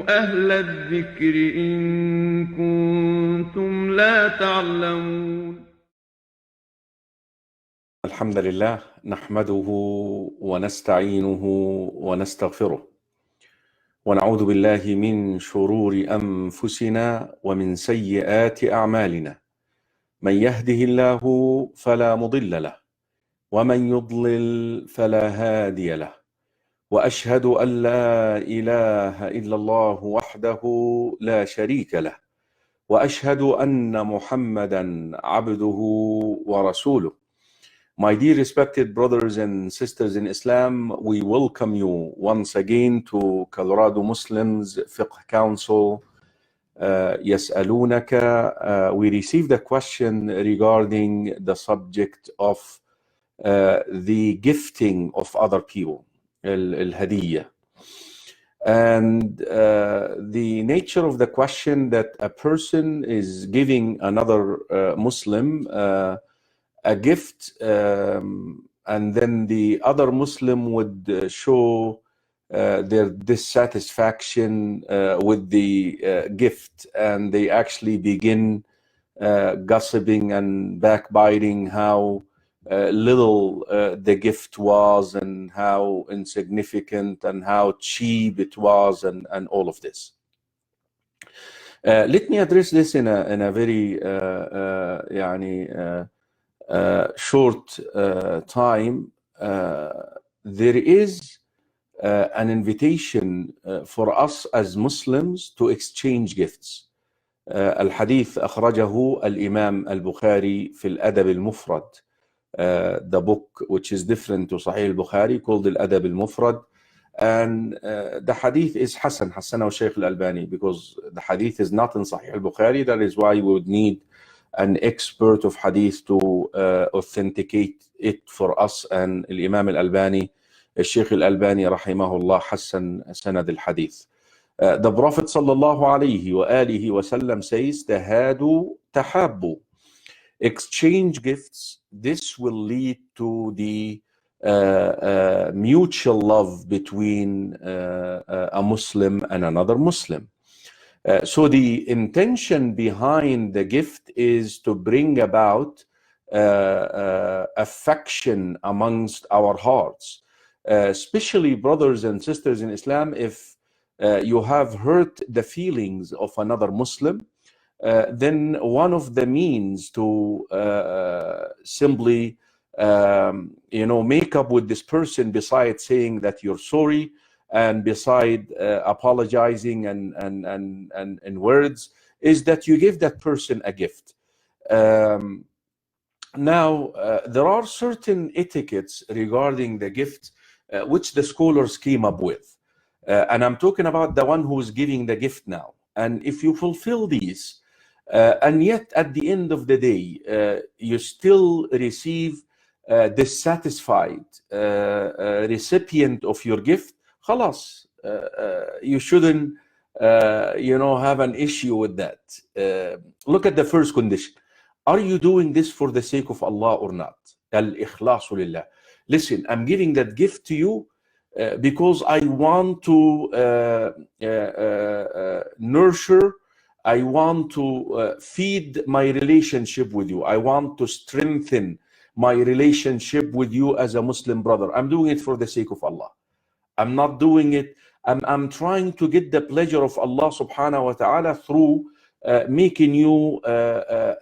أهل الذكر إن كنتم لا تعلمون. الحمد لله نحمده ونستعينه ونستغفره ونعوذ بالله من شرور أنفسنا ومن سيئات أعمالنا. من يهده الله فلا مضل له ومن يضلل فلا هادي له، وأشهد أن لا إله إلا الله وحده لا شريك له، وأشهد أن محمدا عبده ورسوله. My dear respected brothers and sisters in Islam, we welcome you once again to Colorado Muslims Fiqh Council. يسألونك. We received a question regarding the subject of the gifting of other people, al-hadiyya. And the nature of the question that a person is giving another Muslim a gift, and then the other Muslim would show their dissatisfaction with the gift, and they actually begin gossiping and backbiting how little the gift was and how insignificant and how cheap it was, and all of this. Let me address this in a very short time. There is an invitation for us as Muslims to exchange gifts. الحديث أخرجه الإمام البخاري في الأدب المفرد, the book which is different to Sahih al-Bukhari, called الأدب المفرد. And the hadith is Hassan al Shaykh al-Albani, because the hadith is not in Sahih al-Bukhari. That is why we would need an expert of hadith to authenticate it for us. And Imam al-Albani, Shaykh al-Albani rahimahullah, Hassan sanad al-hadith. The Prophet sallallahu alayhi wa alihi wa sallam says, tahadu tahabbu. Exchange gifts. This will lead to the mutual love between a Muslim and another Muslim. So the intention behind the gift is to bring about affection amongst our hearts, especially brothers and sisters in Islam. If you have hurt the feelings of another Muslim, then one of the means to simply make up with this person, besides saying that you're sorry and beside apologizing and words, is that you give that person a gift. Now, there are certain etiquettes regarding the gift which the scholars came up with. And I'm talking about the one who is giving the gift now. And if you fulfill these, and yet at the end of the day, you still receive dissatisfied recipient of your gift, khalas, you shouldn't have an issue with that. Look at the first condition. Are you doing this for the sake of Allah or not? Al-ikhlasu lillah. Listen, I'm giving that gift to you because I want to nurture, I want to feed my relationship with you. I want to strengthen my relationship with you as a Muslim brother. I'm doing it for the sake of Allah. I'm not doing it. I'm trying to get the pleasure of Allah subhanahu wa ta'ala through making you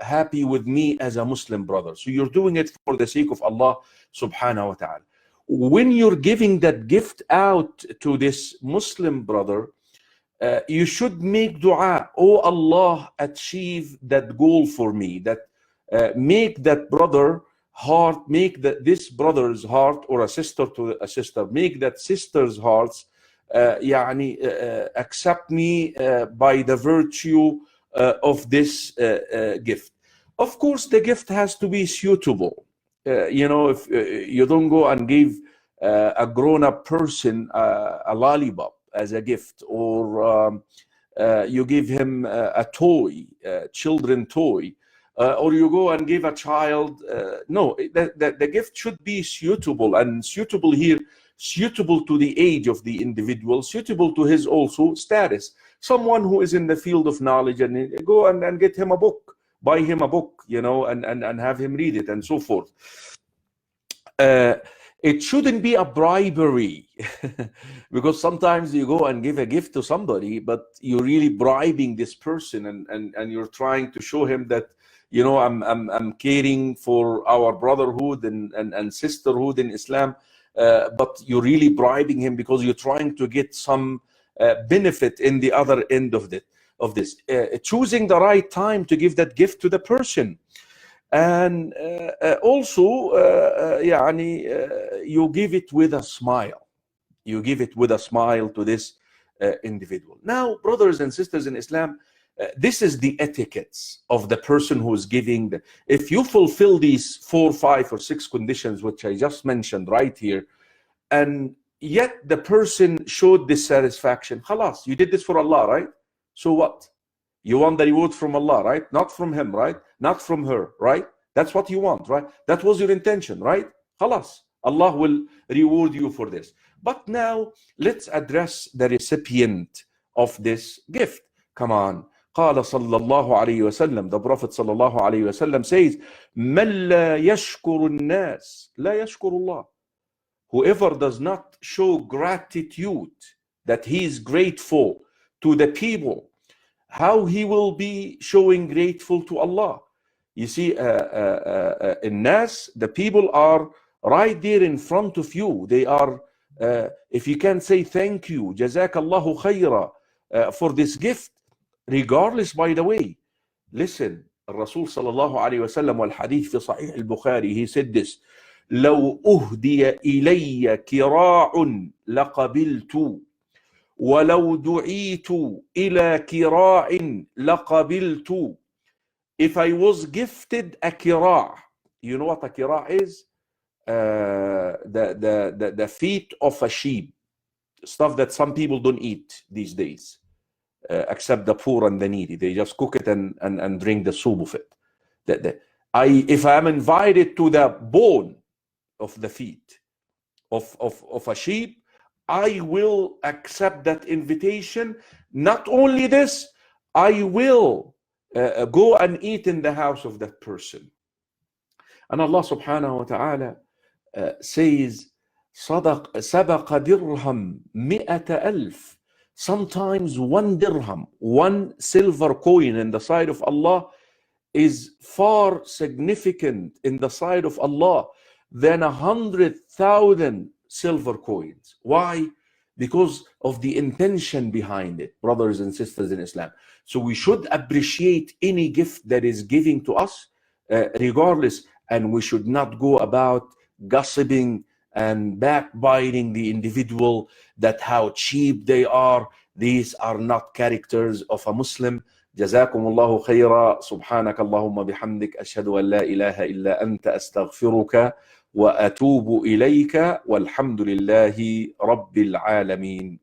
happy with me as a Muslim brother. So you're doing it for the sake of Allah subhanahu wa ta'ala. When you're giving that gift out to this Muslim brother, you should make dua. Oh Allah, achieve that goal for me. That make that brother heart, make this brother's heart, or a sister to a sister, make that sister's hearts accept me by the virtue of this gift. Of course, the gift has to be suitable. If you don't go and give a grown-up person a lollipop as a gift, or you give him a toy, children toy, or you go and give a child, no, the gift should be suitable. And suitable here suitable to the age of the individual, suitable to his also status. Someone who is in the field of knowledge, and go and get him a book, buy him a book, you know, and have him read it and so forth. It shouldn't be a bribery because sometimes you go and give a gift to somebody, but you're really bribing this person, and you're trying to show him that, you know, I'm caring for our brotherhood and sisterhood in Islam, but you're really bribing him because you're trying to get some benefit in the other end of this. Choosing the right time to give that gift to the person. And also, you give it with a smile. You give it with a smile to this individual. Now, brothers and sisters in Islam, this is the etiquettes of the person who is giving. If you fulfill these 4, 5, or 6 conditions, which I just mentioned right here, and yet the person showed dissatisfaction, khalas, you did this for Allah, right? So what? You want the reward from Allah, right? Not from him, right? Not from her, right? That's what you want, right? That was your intention, right? Khalas, Allah will reward you for this. But now let's address the recipient of this gift. Come on. قال صلى الله عليه وسلم, the Prophet صلى الله عليه وسلم says, من لا يشكر الناس لا يشكر الله. Whoever does not show gratitude, that he is grateful to the people, how he will be showing grateful to Allah? You see, in Nas, the people are right there in front of you. They are, if you can say thank you, Jazakallahu khaira, for this gift, regardless, by the way. Listen, Rasul sallallahu alayhi wa sallam wal hadith fi Sahih al-Bukhari, he said this, لو أهدي إلي كراع لقبلت وَلَوْ دُعِيتُ إِلَى كِرَاعٍ لَقَبِلْتُ. If I was gifted a kira', you know what a kira' is? The feet of a sheep, stuff that some people don't eat these days, except the poor and the needy. They just cook it and drink the soup of it. If I'm invited to the bone of the feet of a sheep, I will accept that invitation. Not only this, I will go and eat in the house of that person. And Allah subhanahu wa ta'ala says, صدق سبق درهم مئة ألف. Sometimes 1 dirham, 1 silver coin in the sight of Allah is far significant in the sight of Allah than 100,000 silver coins. Why? Because of the intention behind it, brothers and sisters in Islam. So we should appreciate any gift that is given to us, regardless, and we should not go about gossiping and backbiting the individual, that how cheap they are. These are not characters of a Muslim. جزاكم الله خيرا. سبحانك اللهم بحمدك أشهد أن لا إله إلا أنت أستغفرك وأتوب إليك والحمد لله رب العالمين.